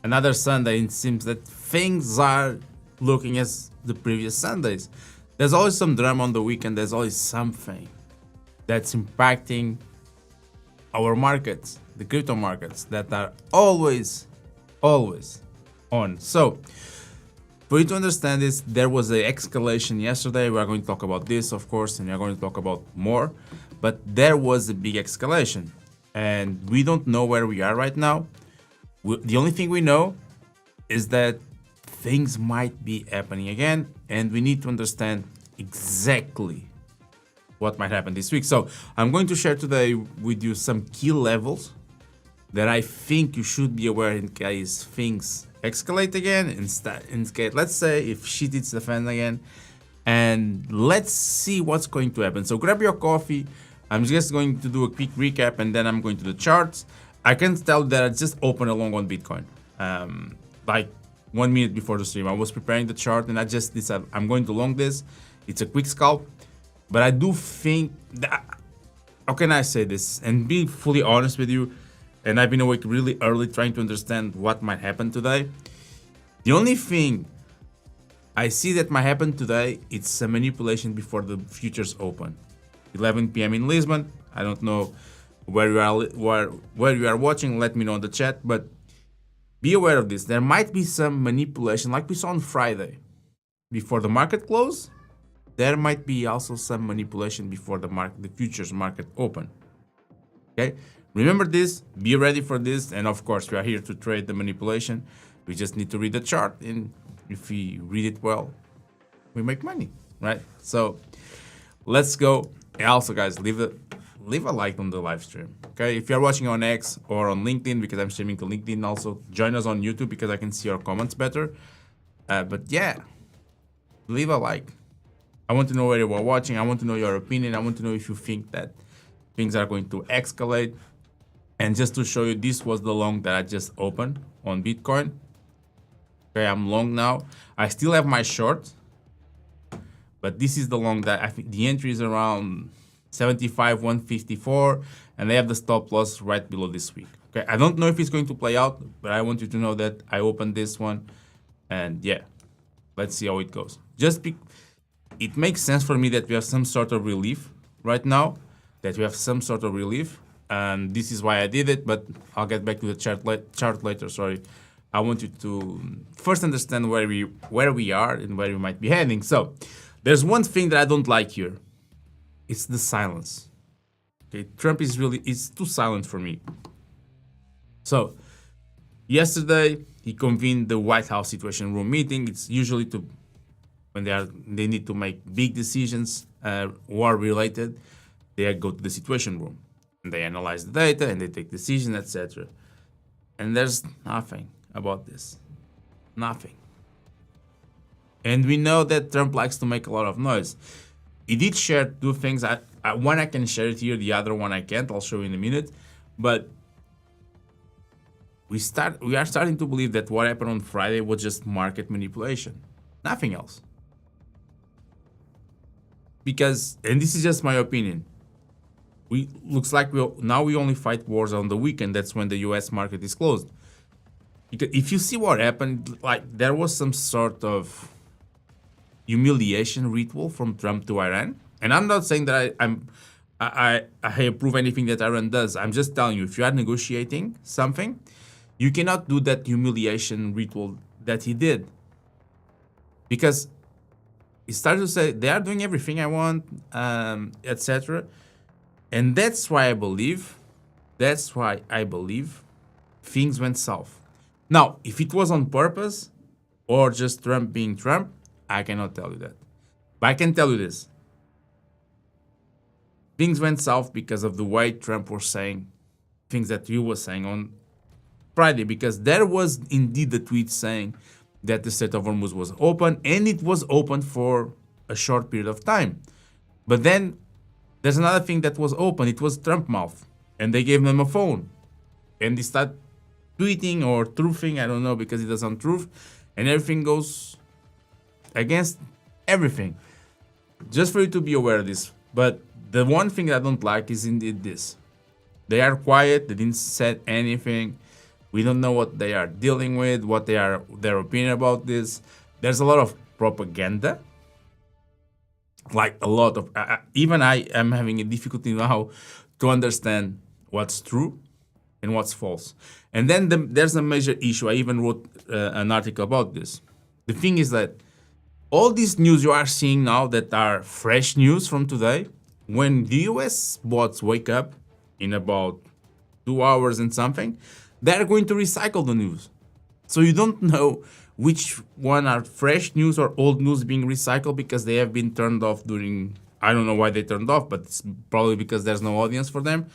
another Sunday, it seems that things are looking as the previous Sundays. There's always some drama on the weekend. There's always something that's impacting our markets, the crypto markets, that are always on. So for you to understand this, there was an escalation yesterday. We are going to talk about this, of course, and we are going to talk about more. But there was a big escalation, and we don't know where we are right now. The only thing we know is that things might be happening again, and we need to understand exactly what might happen this week. So I'm going to share today with you some key levels that I think you should be aware in case things escalate again. Let's say if shit hits the fan again, and let's see what's going to happen. So grab your coffee. I'm just going to do a quick recap, and then I'm going to the charts. I can tell that I just opened a long on Bitcoin, like 1 minute before the stream. I was preparing the chart, and I just decided I'm going to long this. It's a quick scalp, but I do think that, how can I say this and be fully honest with you? And I've been awake really early trying to understand what might happen today. The only thing I see that might happen today, it's a manipulation before the futures open. 11 p.m. in Lisbon. I don't know where you are watching. Let me know in the chat, but be aware of this. There might be some manipulation like we saw on Friday before the market close. There might be also some manipulation before the futures market open. Okay, remember this, be ready for this, and of course we are here to trade the manipulation. We just need to read the chart, and if we read it well, we make money, right? So let's go. And also, guys, leave a like on the live stream. Okay, if you're watching on X or on LinkedIn, because I'm streaming to LinkedIn, also join us on YouTube because I can see your comments better. But yeah, leave a like. I want to know where you are watching. I want to know your opinion. I want to know if you think that things are going to escalate. And just to show you, this was the long that I just opened on Bitcoin. Okay, I'm long now. I still have my short, but this is the long that I think the entry is around 75,154, and they have the stop loss right below this week. Okay, I don't know if it's going to play out, but I want you to know that I opened this one, and yeah, let's see how it goes. It makes sense for me that we have some sort of relief right now, and this is why I did it, but I'll get back to the chart later, sorry. I want you to first understand where we are and where we might be heading. So there's one thing that I don't like here. It's the silence. Okay, Trump is too silent for me. So yesterday he convened the White House Situation Room meeting. It's usually when they need to make big decisions, war related. They go to the Situation Room and they analyze the data and they take decisions, etc. And there's nothing about this, nothing. And we know that Trump likes to make a lot of noise. He did share two things. One I can share it here, the other one I can't. I'll show you in a minute. But we are starting to believe that what happened on Friday was just market manipulation, nothing else. Because, and this is just my opinion, looks like now we only fight wars on the weekend. That's when the U.S. market is closed. Because if you see what happened, like there was some sort of humiliation ritual from Trump to Iran. And I'm not saying that I approve anything that Iran does. I'm just telling you, if you are negotiating something, you cannot do that humiliation ritual that he did. Because he started to say, they are doing everything I want, etc. And that's why I believe things went south. Now, if it was on purpose or just Trump being Trump, I cannot tell you that. But I can tell you this. Things went south because of the way Trump was saying things that he was saying on Friday, because there was indeed the tweet saying that the Strait of Hormuz was open, and it was open for a short period of time. But then there's another thing that was open. It was Trump mouth, and they gave him a phone, and they start tweeting or truthing, I don't know, because it doesn't truth, and everything goes against everything. Just for you to be aware of this. But the one thing I don't like is indeed this. They are quiet. They didn't say anything. We don't know what they are dealing with, what their opinion about this. There's a lot of propaganda. Like a lot of, even I am having a difficulty now to understand what's true and what's false. And then there's a major issue. I even wrote an article about this. The thing is that all these news you are seeing now that are fresh news from today, when the US bots wake up in about 2 hours and something, they're going to recycle the news. So you don't know which one are fresh news or old news being recycled because they have been turned off during, I don't know why they turned off, but it's probably because there's no audience for them.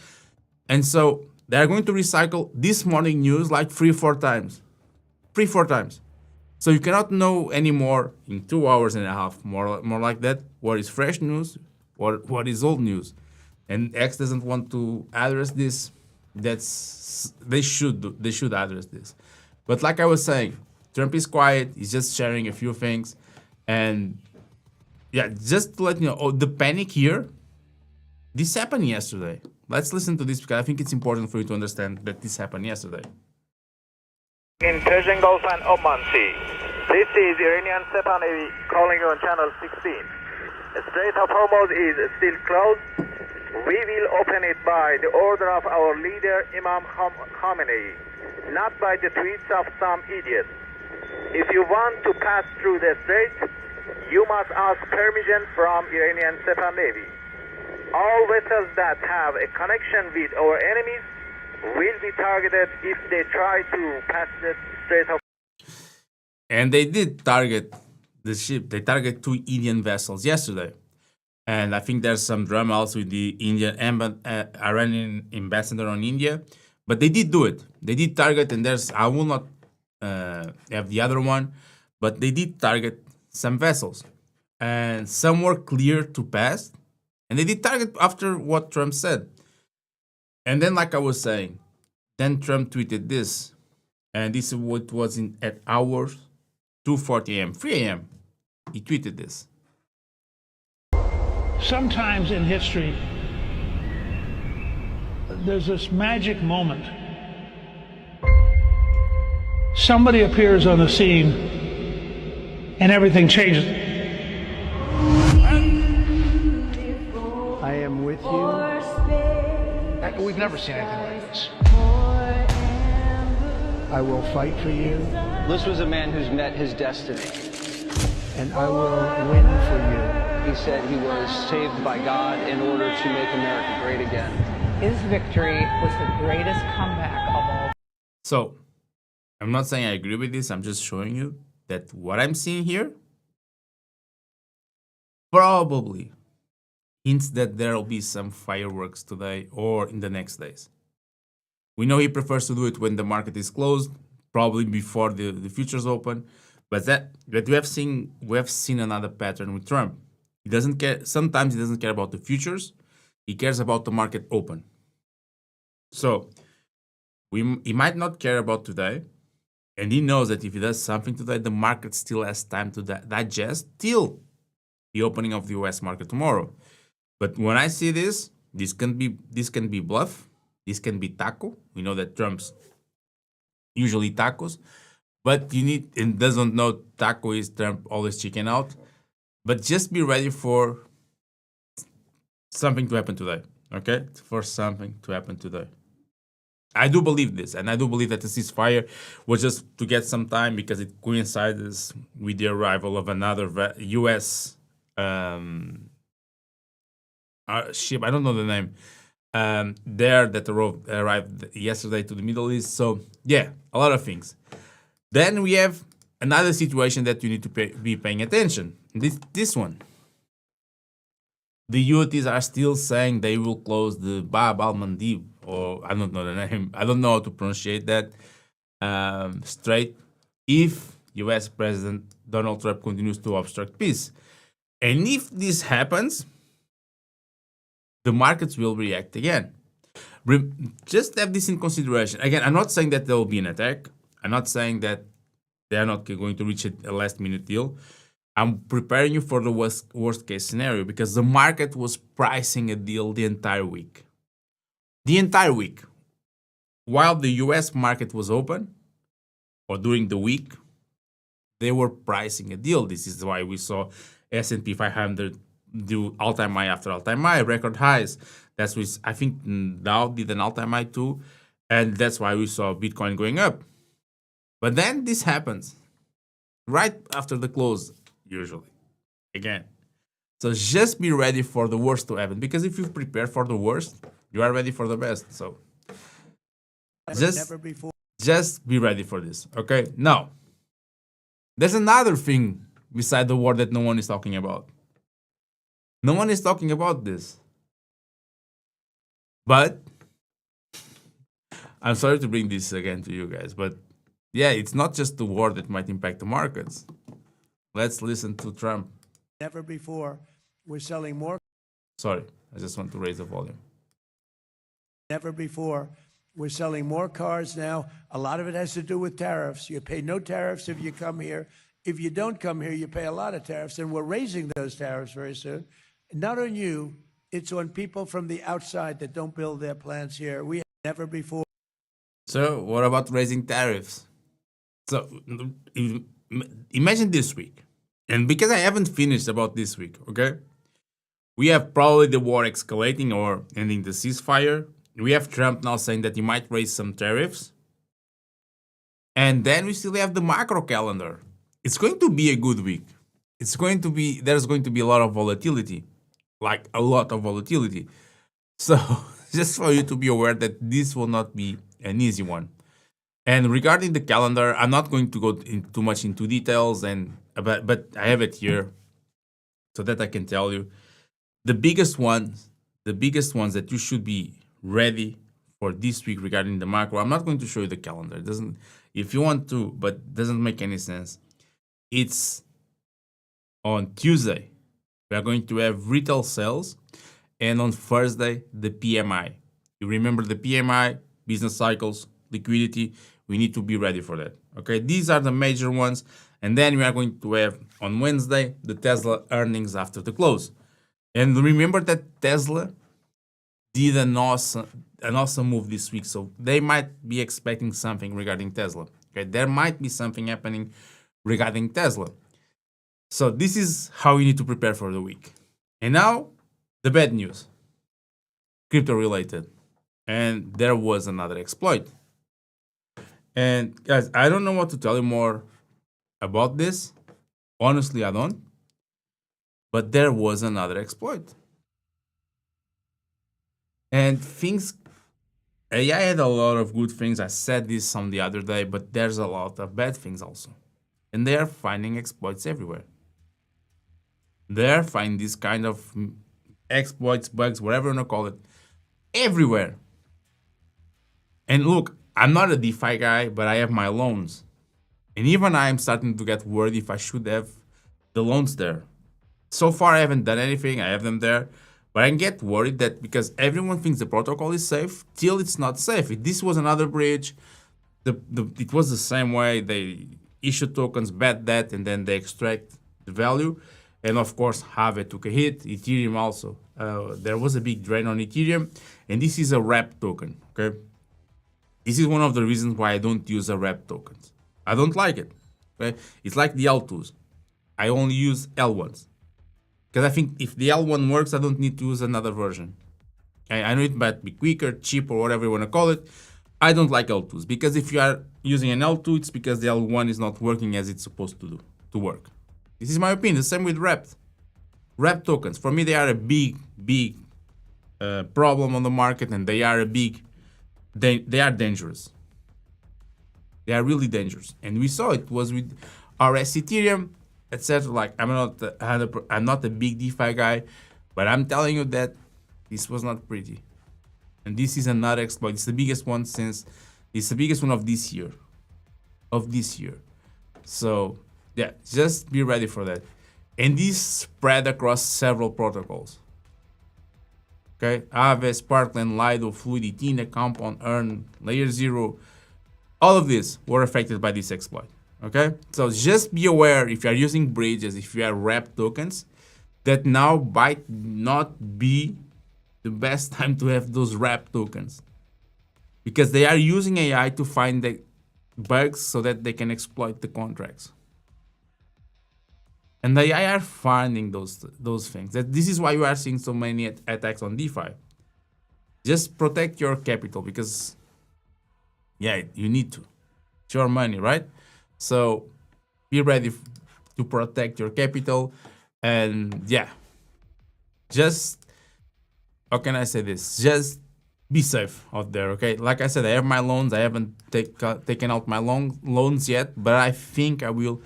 And so they're going to recycle this morning news like 3-4 times. 3-4 times. So you cannot know anymore in 2 hours and a half, more like that, what is fresh news, what is old news. And X doesn't want to address this. They should address this. But like I was saying, Trump is quiet. He's just sharing a few things. And yeah, just to let you know, the panic here, this happened yesterday. Let's listen to this because I think it's important for you to understand that this happened yesterday. In Persian Gulf and Oman Sea. This is Iranian 𝗕𝗏 calling you on channel 16. The Strait of Hormuz is still closed. We will open it by the order of our leader Imam Khamenei, not by the tweets of some idiot. If you want to pass through the strait, you must ask permission from Iranian 𝗕𝗏. All vessels that have a connection with our enemies will be targeted if they try to pass the Strait of. And they did target the ship. They targeted 2 Indian vessels yesterday. And I think there's some drama also with the Iranian ambassador on India. But they did do it. They did target, and I will not have the other one, but they did target some vessels. And some were clear to pass. And they did target after what Trump said. And then, like I was saying, then Trump tweeted this. And this is what was at hours 2:40 a.m., 3 a.m. He tweeted this. Sometimes in history, there's this magic moment. Somebody appears on the scene and everything changes. I am with you. We've never seen anything like this. I will fight for you, This was a man who's met his destiny. and I will win for you. He said he was saved by God in order to make America great again. His victory was the greatest comeback of all. So, I'm not saying I agree with this. I'm just showing you that what I'm seeing here probably hints that there will be some fireworks today or in the next days. We know he prefers to do it when the market is closed, probably before the futures open. But we have seen another pattern with Trump. He doesn't care. Sometimes he doesn't care about the futures. He cares about the market open. So he might not care about today, and he knows that if he does something today, the market still has time to digest till the opening of the US market tomorrow. But when I see this can be bluff. This can be taco. We know that Trump's usually tacos, but and doesn't know taco is Trump always chicken out. But just be ready for something to happen today, okay? For something to happen today. I do believe this, and I do believe that the ceasefire was just to get some time because it coincides with the arrival of another U.S. Ship. I don't know the name. That arrived yesterday to the Middle East. So yeah, a lot of things. Then we have another situation that you need to be paying attention. This one. The Houthis are still saying they will close the 𝗵𝗏 or I don't know the name. I don't know how to pronunciate that strait if U.S. President Donald Trump continues to obstruct peace. And if this happens, the markets will react again. Just have this in consideration. Again, I'm not saying that there will be an attack. I'm not saying that they are not going to reach a last-minute deal. I'm preparing you for the worst-case scenario because the market was pricing a deal the entire week. The entire week. while the US market was open, or during the week, they were pricing a deal. This is why we saw S&P 500 do all-time high after all-time high, record highs. That's what I think Dow did an all-time high too, and that's why we saw Bitcoin going up. But then this happens right after the close, usually, again. So just be ready for the worst to happen, because if you prepare for the worst, you are ready for the best. So just be ready for this, okay? Now, there's another thing beside the war that no one is talking about. No one is talking about this. But I'm sorry to bring this again to you guys, but yeah, it's not just the war that might impact the markets. Let's listen to Trump. Never before. We're selling more. Sorry, I just want to raise the volume. Never before. We're selling more cars now. A lot of it has to do with tariffs. You pay no tariffs if you come here. If you don't come here, you pay a lot of tariffs, and we're raising those tariffs very soon. Not on you, it's on people from the outside that don't build their plants here. We have never before. So what about raising tariffs? So imagine this week, and because I haven't finished about this week, okay? We have probably the war escalating or ending the ceasefire. We have Trump now saying that he might raise some tariffs. And then we still have the macro calendar. It's going to be a good week. There's going to be a lot of volatility, like a lot of volatility. So just for you to be aware that this will not be an easy one. And regarding the calendar, I'm not going to go too much into details, but I have it here so that I can tell you the biggest ones that you should be ready for this week regarding the macro. I'm not going to show you the calendar. It doesn't, if you want to, but it doesn't make any sense. It's on Tuesday. We are going to have retail sales, and on Thursday, the PMI. You remember the PMI, business cycles, liquidity. We need to be ready for that. Okay, these are the major ones. And then we are going to have on Wednesday the Tesla earnings after the close. And remember that Tesla did an awesome move this week, so they might be expecting something regarding Tesla. Okay, there might be something happening regarding Tesla. So this is how you need to prepare for the week. And now, the bad news, crypto related, and there was another exploit. And guys, I don't know what to tell you more about this. Honestly, I don't. But there was another exploit. And AI had a lot of good things. I said this on the other day, but there's a lot of bad things also. And they are finding exploits everywhere. They are finding this kind of exploits, bugs, whatever you want to call it, everywhere. And look, I'm not a DeFi guy, but I have my loans. And even I'm starting to get worried if I should have the loans there. So far, I haven't done anything. I have them there. But I get worried that because everyone thinks the protocol is safe, till it's not safe. If this was another bridge, it was the same way. They issue tokens, bet that, and then they extract the value. And of course, Aave took a hit. Ethereum also. There was a big drain on Ethereum. And this is a wrap token, okay? This is one of the reasons why I don't use a wrap tokens. I don't like it, okay? It's like the L2s. I only use L1s. Because I think if the L1 works, I don't need to use another version. Okay? I know it might be quicker, cheaper, whatever you want to call it. I don't like L2s. Because if you are using an L2, it's because the L1 is not working as it's supposed to work. This is my opinion. The same with wrapped. Wrap tokens. For me, they are a big problem on the market, and they are they are dangerous. They are really dangerous. And we saw it was with RS Ethereum, etc. Like, I'm not a big DeFi guy, but I'm telling you that this was not pretty. And this is another exploit. It's the biggest one of this year. So yeah, just be ready for that. And this spread across several protocols. Okay, Aave, Sparkland, Lido, Fluid, Ethena, Compound, Earn, Layer 0, all of these were affected by this exploit. Okay, so just be aware if you are using bridges, if you are wrapped tokens, that now might not be the best time to have those wrapped tokens. because they are using AI to find the bugs so that they can exploit the contracts. And the AI are finding those things. This is why you are seeing so many attacks on DeFi. Just protect your capital because, yeah, you need to. It's your money, right? So be ready to protect your capital. And yeah, just, how can I say this? Just be safe out there, okay? Like I said, I have my loans. I haven't taken out my loans yet, but I think I will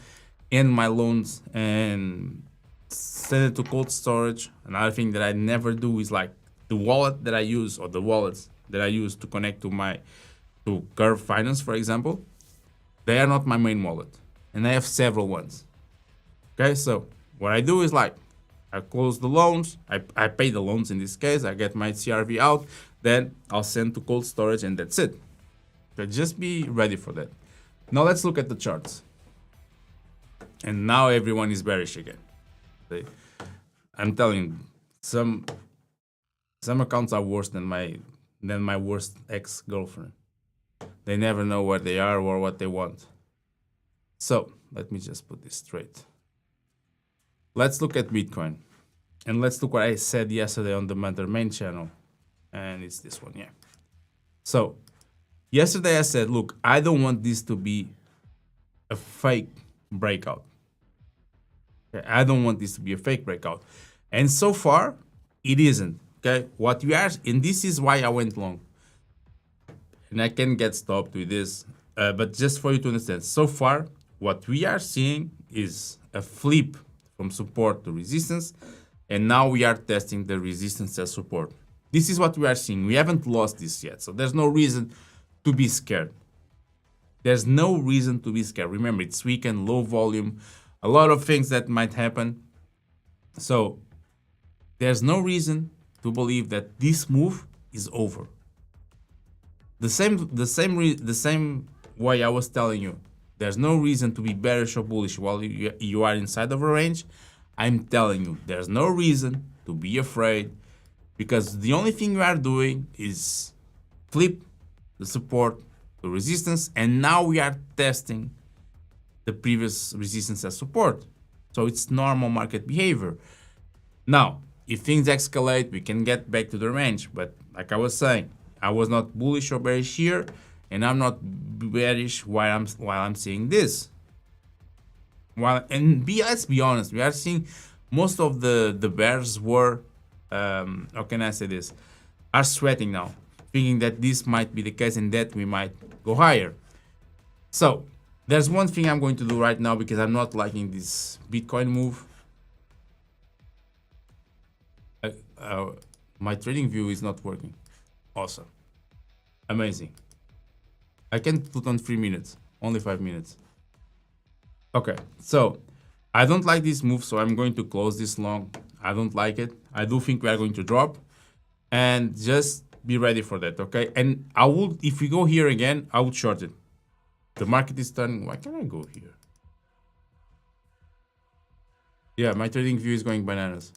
end my loans and send it to cold storage. Another thing that I never do is like the wallet that I use, or the wallets that I use to connect to Curve Finance, for example. They are not my main wallet, and I have several ones. Okay, so what I do is like, I close the loans, I pay the loans in this case, I get my CRV out, then I'll send to cold storage, and that's it. Okay, just be ready for that. Now let's look at the charts. And now everyone is bearish again. I'm telling you, some accounts are worse than my worst ex-girlfriend. They never know where they are or what they want. So let me just put this straight. Let's look at Bitcoin. And let's look what I said yesterday on the main channel. And it's this one, yeah. So yesterday I said, look, I don't want this to be a fake breakout. Okay? I don't want this to be a fake breakout. And so far, it isn't. Okay, what we are, and this is why I went long. And I can get stopped with this, but just for you to understand, so far, what we are seeing is a flip from support to resistance, and now we are testing the resistance as support. This is what we are seeing. We haven't lost this yet, so there's no reason to be scared. There's no reason to be scared. Remember, it's weekend, low volume, a lot of things that might happen. So there's no reason to believe that this move is over. The same way I was telling you, there's no reason to be bearish or bullish while you are inside of a range. I'm telling you, there's no reason to be afraid, because the only thing you are doing is flip the support to resistance, and now we are testing the previous resistance as support. So it's normal market behavior. Now, if things escalate, we can get back to the range. But like I was saying, I was not bullish or bearish here, and I'm not bearish while I'm seeing this. Let's be honest, we are seeing most of the bears were, how can I say this, are sweating now, thinking that this might be the case and that we might go higher. So there's one thing I'm going to do right now, because I'm not liking this Bitcoin move. My trading view is not working. Awesome. Amazing. I can put on 3 minutes, only 5 minutes. Okay, so I don't like this move, so I'm going to close this long. I don't like it. I do think we are going to drop, and just be ready for that, okay? And I would, if we go here again, I would short it. The market is turning. Why can't I go here? Yeah, my trading view is going bananas.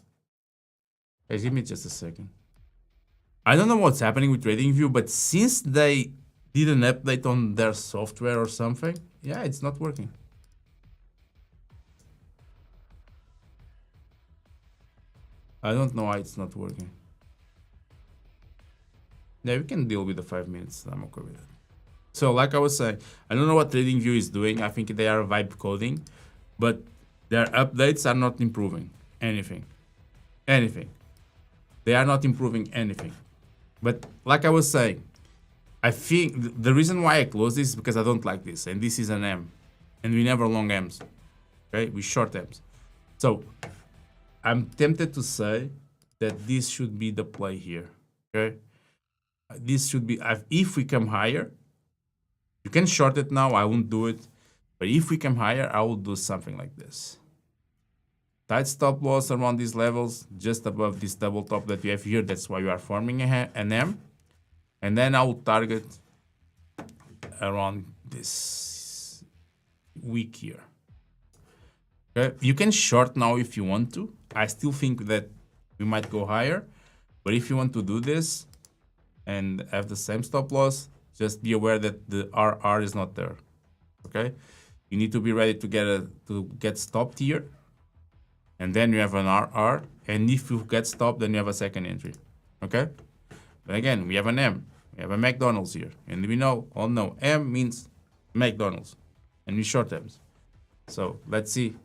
Guys, give me just a second. I don't know what's happening with TradingView, but since they did an update on their software or something, yeah, it's not working. I don't know why it's not working. Yeah, we can deal with the 5 minutes. I'm okay with it. So, like I was saying, I don't know what TradingView is doing. I think they are vibe coding, but their updates are not improving anything. They are not improving anything. But like I was saying, I think the reason why I close this is because I don't like this. And this is an M. And we never long M's. Okay? We short M's. So I'm tempted to say that this should be the play here. Okay? This should be, if we come higher, you can short it now. I won't do it. But if we come higher, I will do something like this. Tight stop loss around these levels, just above this double top that we have here. That's why we are forming an M. And then I will target around this week here. Okay? You can short now if you want to. I still think that we might go higher. But if you want to do this and have the same stop loss, Just be aware that the RR is not there. Okay, you need to be ready to get stopped here, and then you have an RR, and if you get stopped, then you have a second entry. Okay, but again, we have an M, we have a McDonald's here, and we all know M means McDonald's, and we short M's. So let's see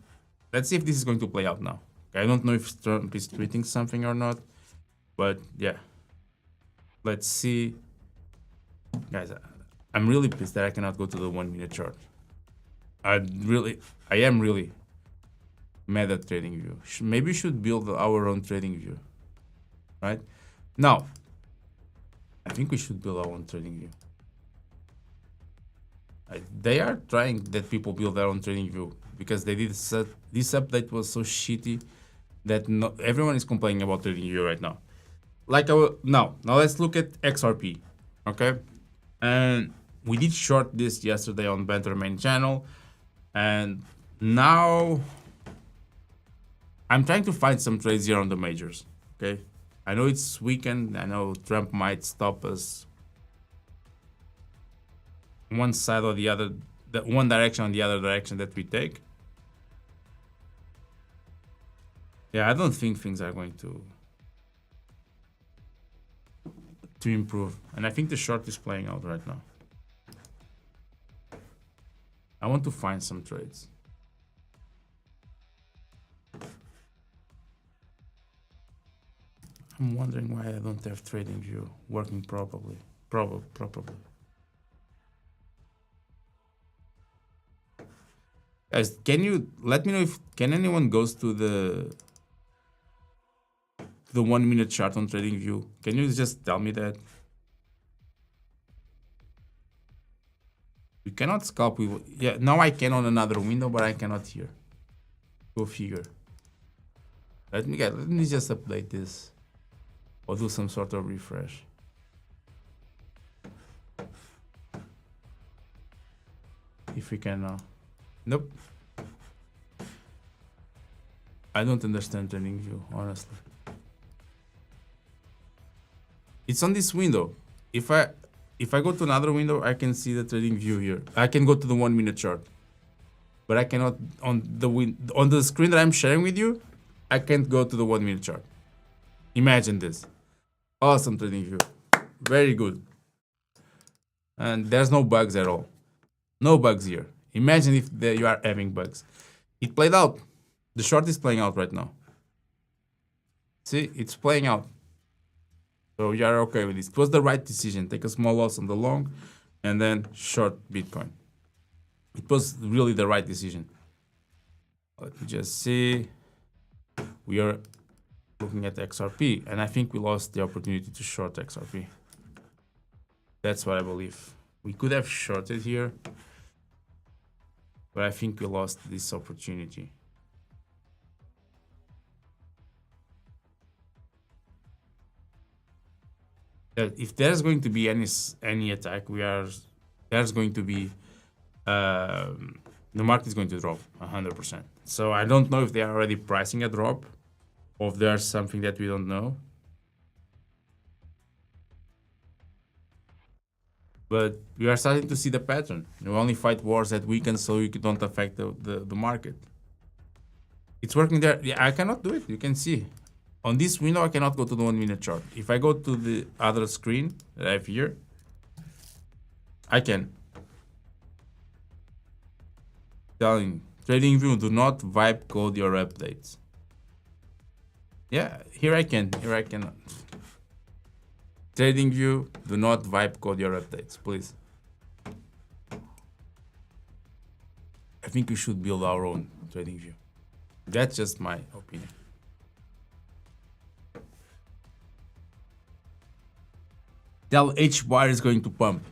if this is going to play out now. Okay, I don't know if Trump is tweeting something or not, but yeah, let's see. Guys, I'm really pissed that I cannot go to the 1 minute chart. I am really mad at TradingView. Maybe we should build our own TradingView, right? Now, I think we should build our own TradingView. They are trying that people build their own TradingView because they did this update was so shitty that everyone is complaining about TradingView right now. Now let's look at XRP, okay? And we did short this yesterday on Banter main channel, and now I'm trying to find some trades here on the majors, okay? I know it's weekend, I know Trump might stop us one side or the other, one direction or the other direction that we take. Yeah, I don't think things are going to improve, and I think the short is playing out right now. I want to find some trades. I'm wondering why I don't have TradingView working properly. Probably. Guys, can you let me know if anyone goes to the 1 minute chart on TradingView? Can you just tell me that? We cannot scalp. Yeah, now I can on another window, but I cannot here. Go figure. Let me just update this or do some sort of refresh. If we can now. Nope. I don't understand TradingView, honestly. It's on this window. If I go to another window, I can see the TradingView here. I can go to the 1 minute chart, but I cannot on the screen that I'm sharing with you. I can't go to the 1 minute chart. Imagine this. Awesome TradingView. Very good. And there's no bugs at all. No bugs here. Imagine if you are having bugs. It played out. The short is playing out right now. See, it's playing out. So you are okay with this. It was the right decision. Take a small loss on the long and then short Bitcoin. It was really the right decision. Let me just see. We are looking at XRP, and I think we lost the opportunity to short XRP. That's what I believe. We could have shorted here, but I think we lost this opportunity. If there's going to be any attack, there's going to be the market is going to drop 100%. So I don't know if they are already pricing a drop, or if there's something that we don't know. But we are starting to see the pattern. You only fight wars at weekends so you don't affect the market. It's working there. Yeah, I cannot do it. You can see. On this window, I cannot go to the 1 minute chart. If I go to the other screen that I have here, I can. Telling TradingView, do not vibe code your updates. Yeah, here I can. Here I cannot. TradingView, do not vibe code your updates, please. I think we should build our own TradingView. That's just my opinion. Tell 𝗕𝗏 is going to pump.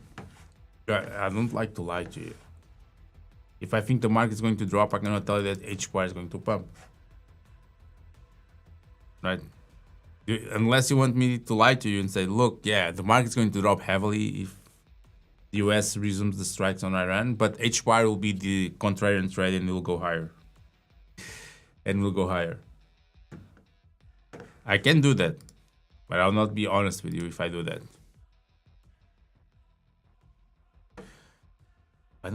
I don't like to lie to you. If I think the market is going to drop, I cannot tell you that 𝗕𝗏 is going to pump. Right? Unless you want me to lie to you and say, look, yeah, the market's going to drop heavily if the US resumes the strikes on Iran, but 𝗕𝗏 will be the contrarian trade and it will go higher. And will go higher. I can do that, but I'll not be honest with you if I do that. I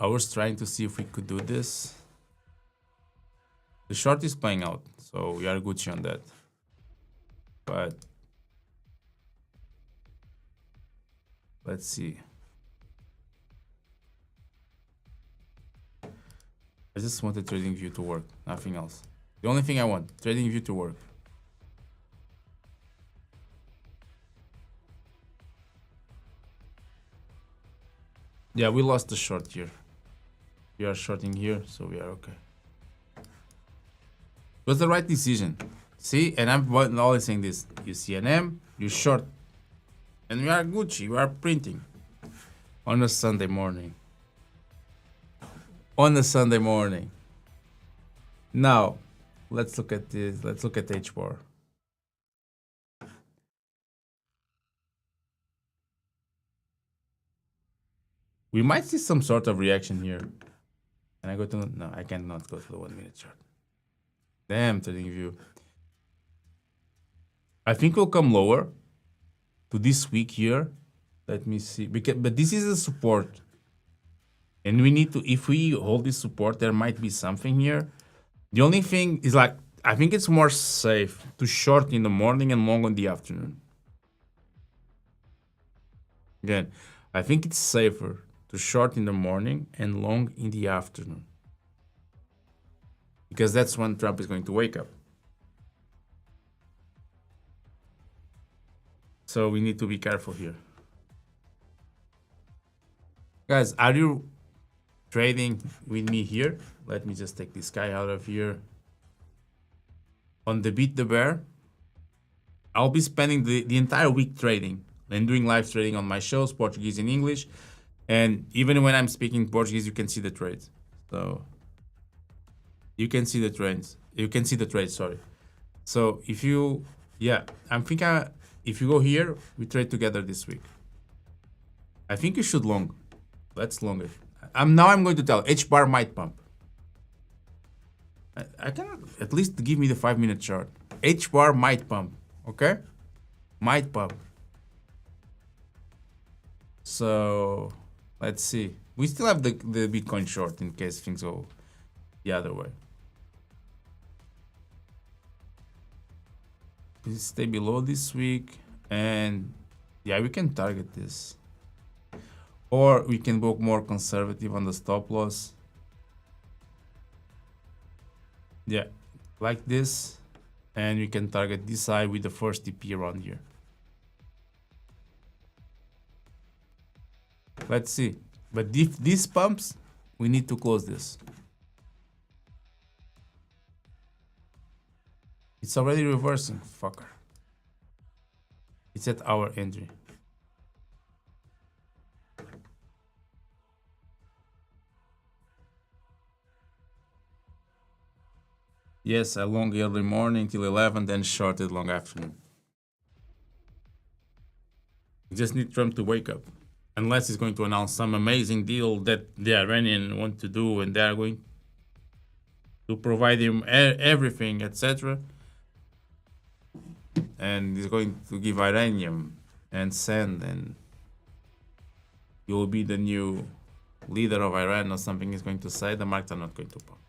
was trying to see if we could do this. The short is playing out, so we are Gucci on that. But let's see. I just wanted TradingView to work, nothing else. The only thing I want, TradingView to work. Yeah, we lost the short here. We are shorting here, so we are okay. It was the right decision. See, and I'm always saying this. You see an M, you short. And we are Gucci, we are printing. On a Sunday morning. On a Sunday morning. Now, let's look at this. Let's look at H bar. We might see some sort of reaction here. Can I go to... No, I cannot go to the 1 minute chart. Damn, TradingView. I think we'll come lower to this week here. Let me see. But this is a support. And we need to... If we hold this support, there might be something here. The only thing is like... I think it's more safe to short in the morning and long in the afternoon. Again, I think it's safer to short in the morning and long in the afternoon. Because that's when Trump is going to wake up. So we need to be careful here. Guys, are you trading with me here? Let me just take this guy out of here. On the 𝗵𝗔𝗶𝗏, I'll be spending the entire week trading and doing live trading on my shows, Portuguese and English. And even when I'm speaking Portuguese, you can see the trades. So you can see the trades. You can see the trades, sorry. So if you, yeah, I'm thinking if you go here, we trade together this week. I think you should long. Let's long it. Now I'm going to tell H bar might pump. I can at least give me the 5 minute chart. H bar might pump, okay? Might pump. So let's see. We still have the Bitcoin short in case things go the other way. Please stay below this week. And yeah, we can target this. Or we can go more conservative on the stop loss. Yeah, like this. And we can target this side with the first TP around here. Let's see. But if this pumps, we need to close this. It's already reversing, fucker. It's at our entry. Yes, I long early morning till 11, then shorted long afternoon. We just need Trump to wake up. Unless he's going to announce some amazing deal that the Iranians want to do and they are going to provide him everything, etc. And he's going to give uranium and sand, and he will be the new leader of Iran or something he's going to say. The markets are not going to pump.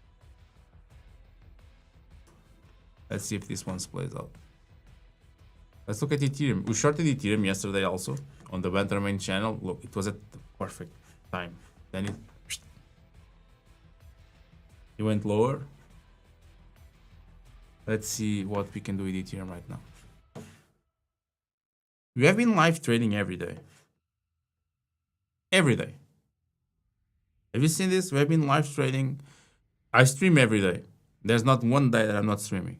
Let's see if this one plays out. Let's look at Ethereum. We shorted Ethereum yesterday also on the 𝗲𝗏 channel. Look, it was at the perfect time. Then it went lower. Let's see what we can do with Ethereum right now. We have been live trading every day. Every day. Have you seen this? We have been live trading. I stream every day. There's not one day that I'm not streaming.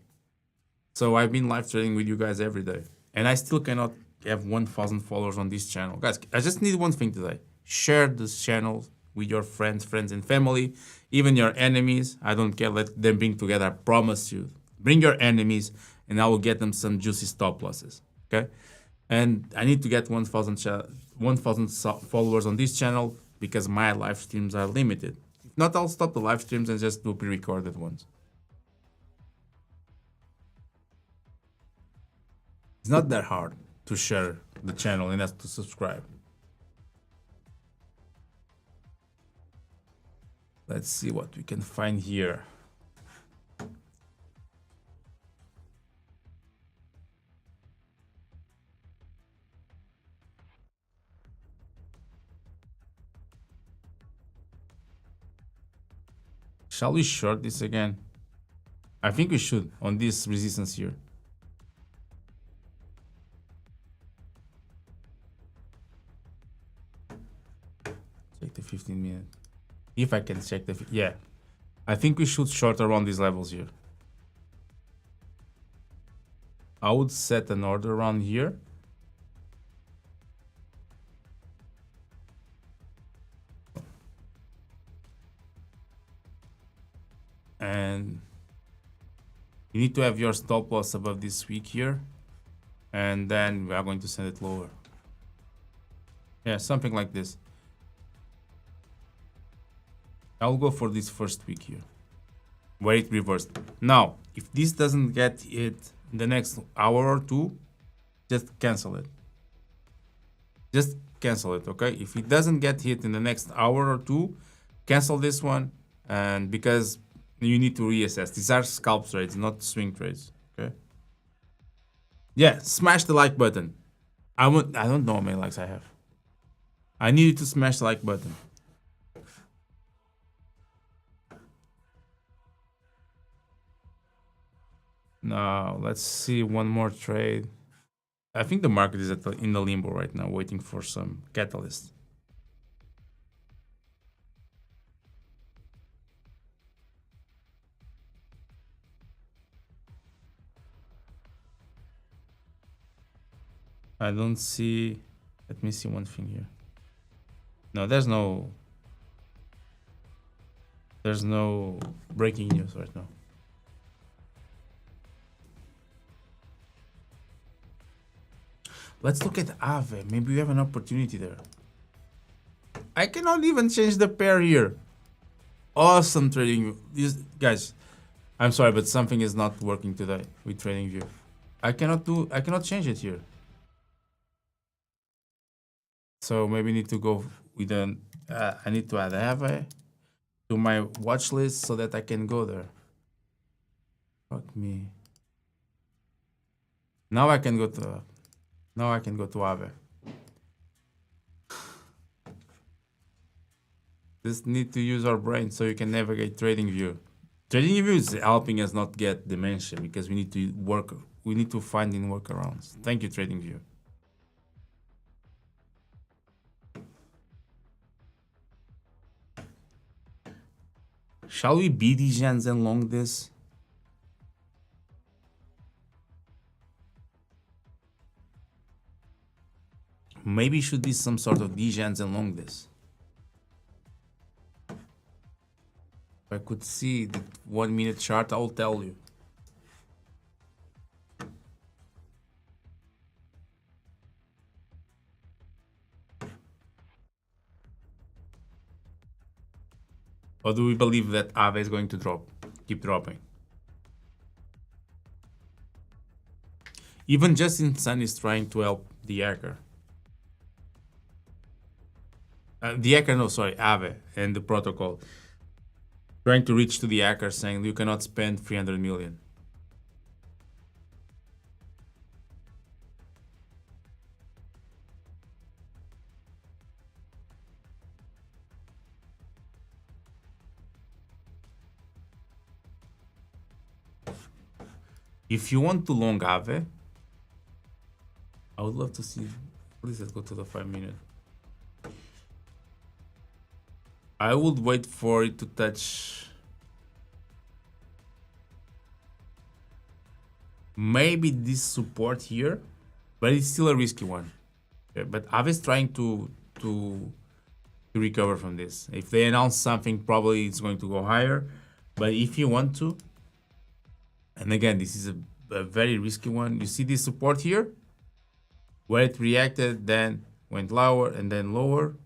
So I've been live trading with you guys every day. And I still cannot have 1,000 followers on this channel. Guys, I just need one thing today. Share this channel with your friends and family. Even your enemies. I don't care. Let them bring together. I promise you. Bring your enemies and I will get them some juicy stop losses. Okay? And I need to get 1,000 followers on this channel because my live streams are limited. If not, I'll stop the live streams and just do pre-recorded ones. It's not that hard to share the channel and to subscribe. Let's see what we can find here. Shall we short this again? I think we should on this resistance here. Check the 15 minute. If I can check the, yeah. I think we should short around these levels here. I would set an order around here. And you need to have your stop loss above this week here, and then we are going to send it lower. Yeah, something like this. I'll go for this first week here, where it reversed. Now, if this doesn't get hit in the next hour or two, just cancel it. Just cancel it, okay? If it doesn't get hit in the next hour or two, cancel this one, and because you need to reassess. These are scalp trades, not swing trades. Okay. Yeah, smash the like button. I don't know how many likes I have. I needed to smash the like button. Now let's see one more trade. I think the market is in the limbo right now, waiting for some catalyst. I don't see, let me see one thing here. No, there's no breaking news right now. Let's look at 𝗕𝗏. Maybe we have an opportunity there. I cannot even change the pair here. Awesome trading. These guys, I'm sorry, but something is not working today with TradingView. I cannot change it here. So maybe I need to go with I need to add 𝗕𝗏 to my watch list so that I can go there. Fuck me. Now I can go to 𝗕𝗏. Just need to use our brain so you can navigate TradingView. TradingView is helping us not get dementia because we need to find in workarounds. Thank you, TradingView. Shall we be 𝗕𝗏𝗀 and long this? Maybe it should be some sort of 𝗕𝗏𝗀 and long this. If I could see the 1 minute chart, I will tell you. Or do we believe that 𝗕𝗏 is going to keep dropping? Even Justin Sun is trying to help 𝗕𝗏𝗀. 𝗕𝗏𝗀, no, sorry, 𝗕𝗏 and the protocol. Trying to reach to 𝗕𝗏𝗀 saying you cannot spend 300 million. If you want to long 𝗕𝗏𝗀, I would love to see. Please let's go to the 5 minute. I would wait for it to touch maybe this support here, but it's still a risky one. Okay, but 𝗕𝗏𝗀 is trying to recover from this. If they announce something, probably it's going to go higher. But if you want to, and again, this is a very risky one. You see this support here, where it reacted, then went lower and then lower.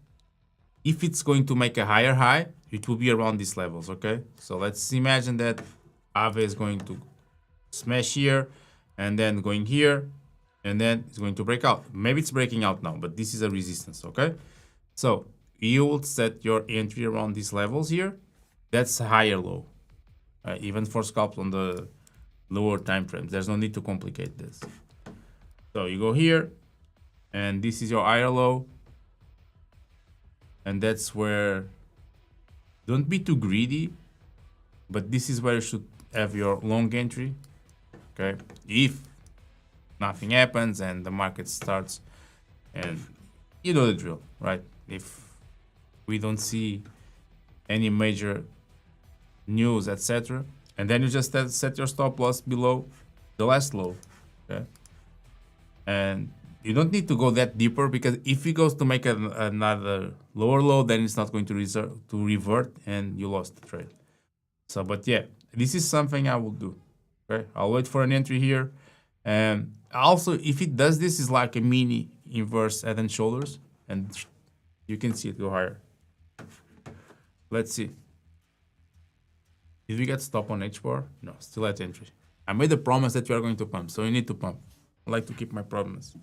If it's going to make a higher high, it will be around these levels, okay? So let's imagine that 𝗕𝗏𝗀 is going to smash here and then going here. and then it's going to break out. Maybe it's breaking out now, but this is a resistance, okay? So you will set your entry around these levels here. That's a higher low, even for scalps on the lower time frames. There's no need to complicate this. So you go here, and this is your higher low, and that's where, don't be too greedy, but this is where you should have your long entry, okay? If nothing happens and the market starts, and you know the drill, right? If we don't see any major news, etc., and then you just set your stop loss below the last low, okay? And you don't need to go that deeper, because if it goes to make another lower low, then it's not going to revert, and you lost the trade. So, but yeah, this is something I will do. Okay, I'll wait for an entry here, and also if it does this, is like a mini inverse head and shoulders, and you can see it go higher. Let's see. Did we get stop on H bar? No, still at entry. I made a promise that we are going to pump, so you need to pump. I like to keep my promises.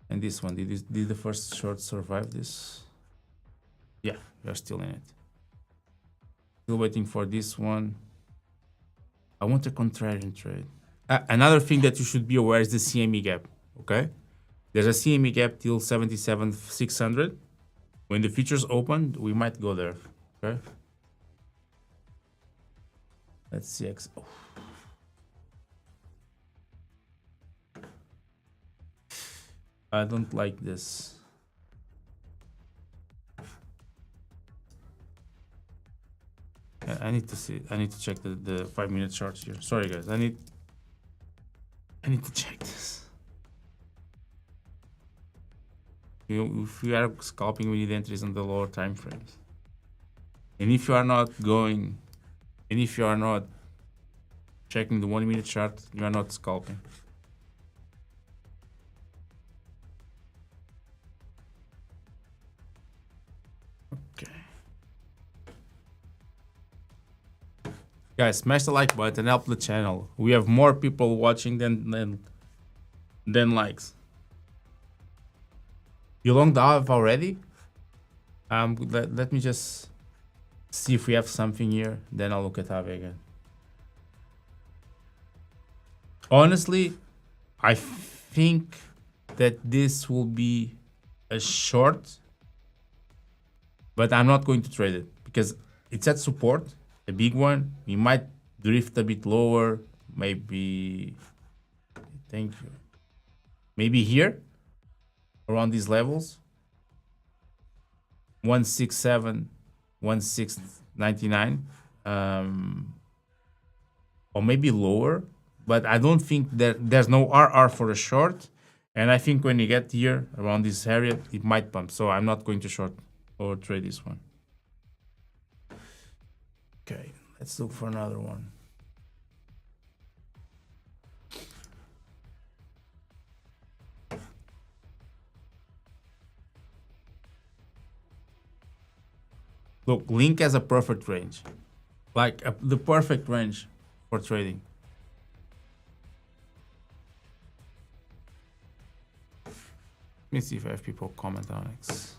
And this one, did the first short survive this? Yeah, we are still in it. Still waiting for this one. I want a contrarian trade. Another thing that you should be aware is the CME gap, okay? There's a CME gap till 77,600. When the futures open, we might go there, okay? Let's see. Oh. I don't like this. I need to see. I need to check the 5-minute charts here. Sorry guys, I need to check this. If we are scalping, we need entries on the lower time frames. And if you are not going, and if you are not checking the 1-minute chart, you are not scalping. Okay. Guys, smash the like button, help the channel. We have more people watching than likes. You long the 𝗕𝗏 already? Let me just see if we have something here. Then I'll look at 𝗕𝗏 again. Honestly, I think that this will be a short, but I'm not going to trade it because it's at support, a big one. We might drift a bit lower, maybe. Thank you. Maybe here, around these levels, 167, 1699, or maybe lower. But I don't think that there's no RR for a short. And I think when you get here around this area, it might pump. So I'm not going to short or trade this one. Okay, let's look for another one. Look, Link has a perfect range, like the perfect range for trading. Let me see if I have people comment on it.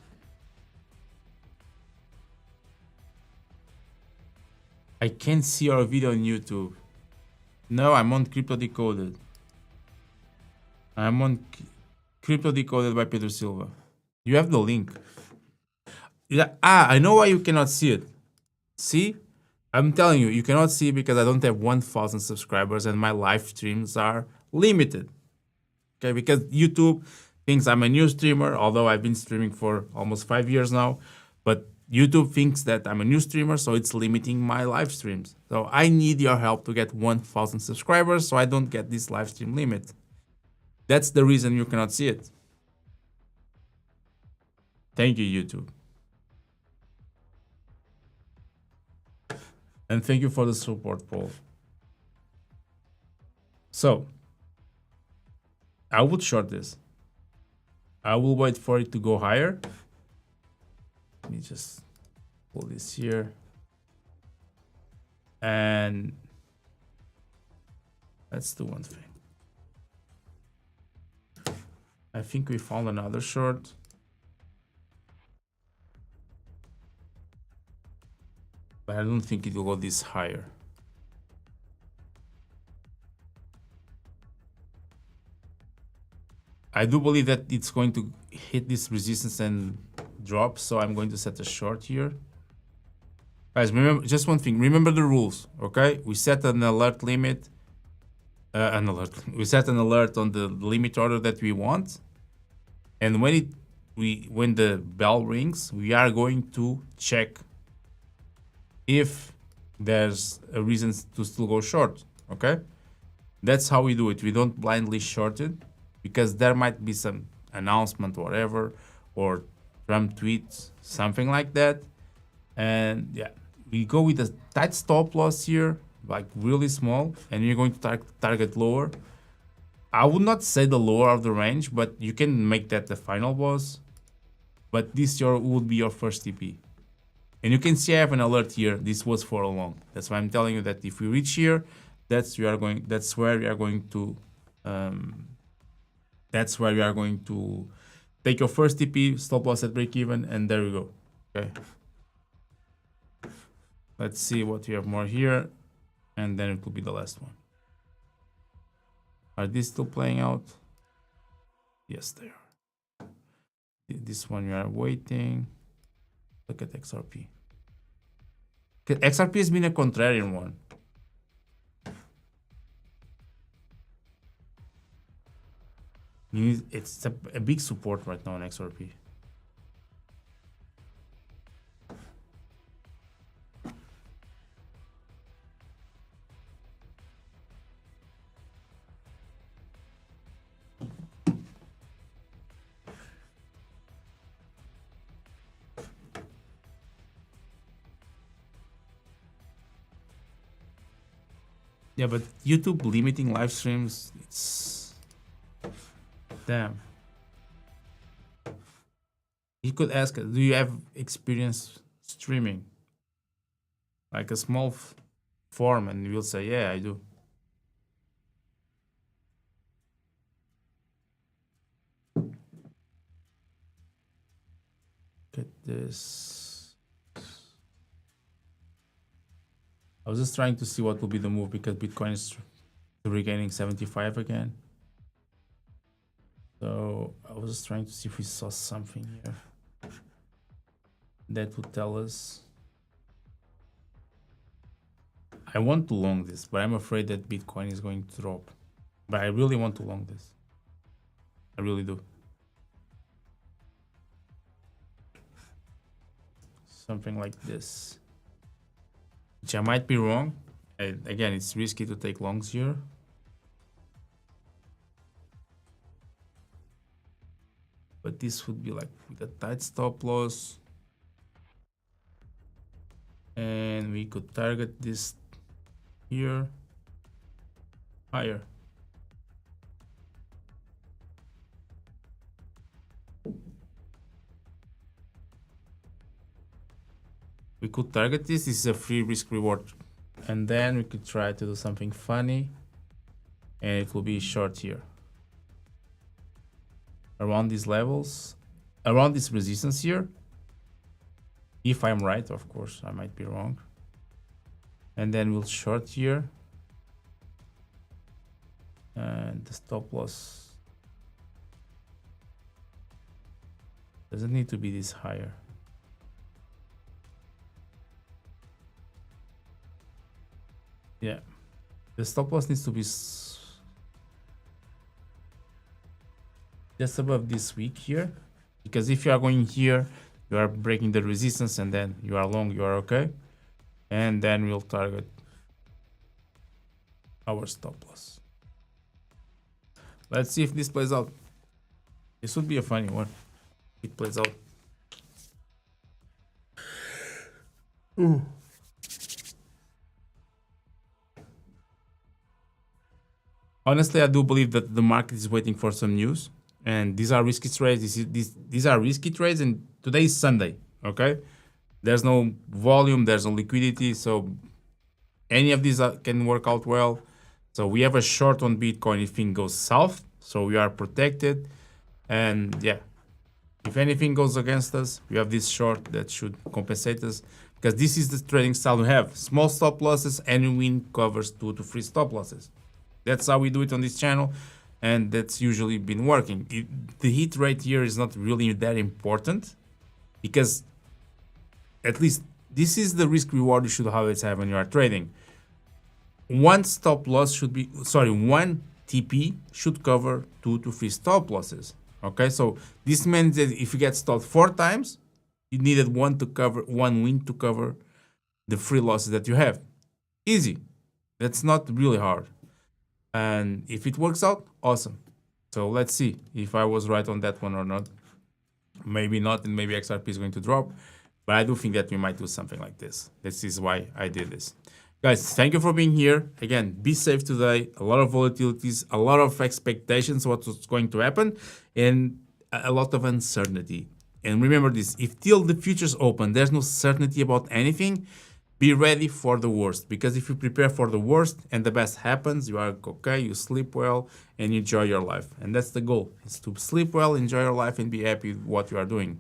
I can't see our video on YouTube. No, I'm on 𝗕𝗏𝗿. I'm on 𝗕𝗏𝗿 by Pedro Silva. You have the link. I know why you cannot see it. See? I'm telling you, you cannot see because I don't have 1,000 subscribers and my live streams are limited. Okay, because YouTube thinks I'm a new streamer, although I've been streaming for almost 5 years now. But YouTube thinks that I'm a new streamer, so it's limiting my live streams. So I need your help to get 1,000 subscribers so I don't get this live stream limit. That's the reason you cannot see it. Thank you, YouTube. And thank you for the support, Paul. So, I would short this. I will wait for it to go higher. Let me just pull this here. And Let's do one thing. I think we found another short. But I don't think it will go this higher. I do believe that it's going to hit this resistance and drop, so I'm going to set a short here. Guys, remember just one thing. Remember the rules, okay? We set an alert limit, we set an alert on the limit order that we want, and when the bell rings, we are going to check if there's a reason to still go short, okay? That's how we do it. We don't blindly short it, because there might be some announcement, whatever, or Trump tweets, something like that. And yeah, we go with a tight stop loss here, like really small, and you're going to target lower. I would not say the lower of the range, but you can make that the final boss. But this would be your first TP. And you can see I have an alert here. This was for a long. That's why I'm telling you that if we reach here, that's where we are going to take your first TP, stop loss at break even, and there we go. Okay. Let's see what we have more here, and then it will be the last one. Are these still playing out? Yes, they are. This one we are waiting. Look at XRP. XRP has been a contrarian one. It's a big support right now on XRP. Yeah, but YouTube limiting live streams, it's... Damn. You could ask, do you have experience streaming? Like a small form, and we'll say, yeah, I do. Look at this. I was just trying to see what will be the move, because Bitcoin is regaining 75 again. So I was just trying to see if we saw something here that would tell us. I want to long this, but I'm afraid that Bitcoin is going to drop. But I really want to long this. I really do. Something like this. Which I might be wrong. Again, it's risky to take longs here. But this would be like with a tight stop loss. And we could target this here higher. We could target this. This is a free risk reward. And then we could try to do something funny. And it will be short here. Around these levels. Around this resistance here. If I'm right, of course, I might be wrong. And then we'll short here. And the stop loss doesn't need to be this higher. Yeah, the stop loss needs to be just above this week here, because if you are going here, you are breaking the resistance, and then you are long, you are okay. And then we'll target our stop loss. Let's see if this plays out. This would be a funny one. It plays out. Ooh. Honestly, I do believe that the market is waiting for some news, and these are risky trades. These are risky trades, and today is Sunday, okay? There's no volume, there's no liquidity, so any of these can work out well. So we have a short on Bitcoin if things goes south, so we are protected. And yeah, if anything goes against us, we have this short that should compensate us, because this is the trading style we have. Small stop losses, and win covers 2 to 3 stop losses. That's how we do it on this channel, and that's usually been working. The hit rate here is not really that important, because at least this is the risk reward you should always have when you are trading. One stop loss should be, one TP should cover 2 to 3 stop losses. Okay, so this means that if you get stopped 4 times, you needed one win to cover the 3 losses that you have. Easy. That's not really hard. And if it works out, awesome. So let's see if I was right on that one or not. Maybe not, and maybe XRP is going to drop. But I do think that we might do something like this. This is why I did this. Guys, thank you for being here. Again, be safe today. A lot of volatilities, a lot of expectations what's going to happen, and a lot of uncertainty. And remember this, if till the futures open, there's no certainty about anything, be ready for the worst. Because if you prepare for the worst and the best happens, you are okay, you sleep well, and you enjoy your life. And that's the goal, is to sleep well, enjoy your life, and be happy with what you are doing.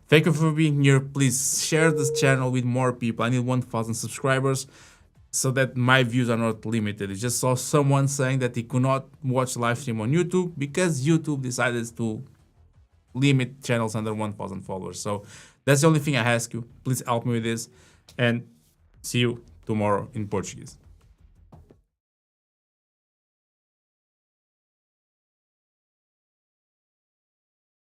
Thank you for being here. Please share this channel with more people. I need 1,000 subscribers so that my views are not limited. I just saw someone saying that he could not watch live stream on YouTube because YouTube decided to limit channels under 1,000 followers. So that's the only thing I ask you. Please help me with this, and see you tomorrow in Portuguese.